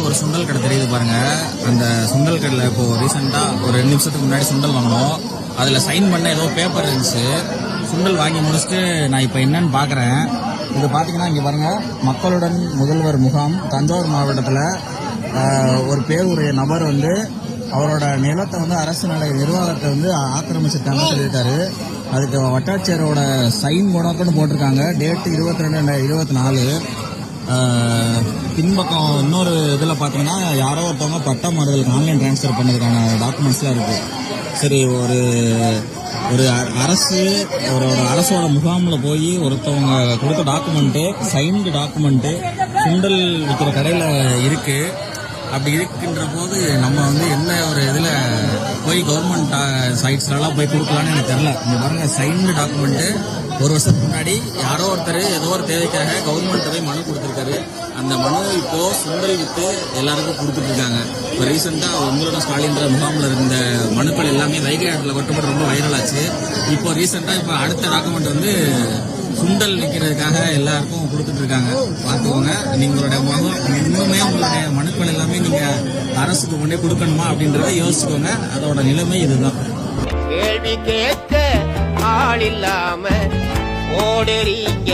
ஒரு சுண்டல் கடை தெரியுது பாருங்க. அந்த சுண்டல் கடையில் இப்போ ரீசெண்டாக ஒரு 2 நிமிஷத்துக்கு முன்னாடி சுண்டல் வாங்கினோம். அதில் சைன் பண்ண ஏதோ பேப்பர் இருந்துச்சு. சுண்டல் வாங்கி முடிச்சுட்டு நான் இப்போ என்னன்னு பார்க்குறேன். இது பார்த்தீங்கன்னா இங்கே பாருங்கள், மக்களுடன் முதல்வர் முகாம் தஞ்சாவூர் மாவட்டத்தில் ஒரு பேருடைய நபர் வந்து அவரோட நிலத்தை வந்து அரசு நிர்வாகத்தை வந்து ஆக்கிரமிச்சிட்டாங்கன்னு சொல்லியிருக்காரு. அதுக்கு வட்டாட்சியரோட சைன் கூட போட்டிருக்காங்க. டேட்டு 22/24. பின்பக்கம் இன்னொரு இதில் பார்த்தீங்கன்னா யாரோ ஒருத்தவங்க பட்டா மாறுதலுக்கு ஆன்லைன் டிரான்ஸ்ஃபர் பண்ணதுக்கான டாக்குமெண்ட்ஸ்லாம் இருக்குது. சரி, ஒரு அரசோட முகாமில் போய் ஒருத்தவங்க கொடுத்த டாக்குமெண்ட்டு, சைன்டு டாக்குமெண்ட்டு சுண்டல் விற்கிற கடையில் இருக்குது. அப்படி இருக்கின்ற போது நம்ம வந்து என்ன ஒரு இதில் போய் கவர்மெண்ட் சைட்ஸ்லாம் போய் கொடுக்கலான்னு எனக்கு தெரில. இங்கே பாருங்கள், சைன்டு டாக்குமெண்ட்டு 1 வருஷத்துக்கு முன்னாடி யாரோ ஒருத்தர் ஏதோ ஒரு தேவைக்காக கவர்மெண்ட்டை போய் மனு கொடுத்துருக்காரு. அந்த மனு இப்போது சுண்டல் விற்று எல்லாருக்கும் கொடுத்துட்ருக்காங்க. இப்போ ரீசெண்டாக உங்களோட ஸ்டாலின்ற முகாமில் இருந்த மனுக்கள் எல்லாமே வைகை ஆற்றில் கொட்டப்பட்டு ரொம்ப வைரலாச்சு. இப்போ ரீசெண்டாக இப்போ அடுத்த டாக்குமெண்ட் வந்து சுண்டல் விற்கிறதுக்காக எல்லாருக்கும் கொடுத்துட்டு இருக்காங்க. பார்த்துக்கோங்க, நீங்களுடைய இன்னுமே உங்களுடைய மனுக்கள் எல்லாமே நீங்கள் அரசுக்கு கொண்டே கொடுக்கணுமா அப்படின்றத யோசிச்சுக்கோங்க. அதோட நிலைமை இதுதான். கேள்வி கேட்க ஆள் இல்லாம ஓடுறீங்க.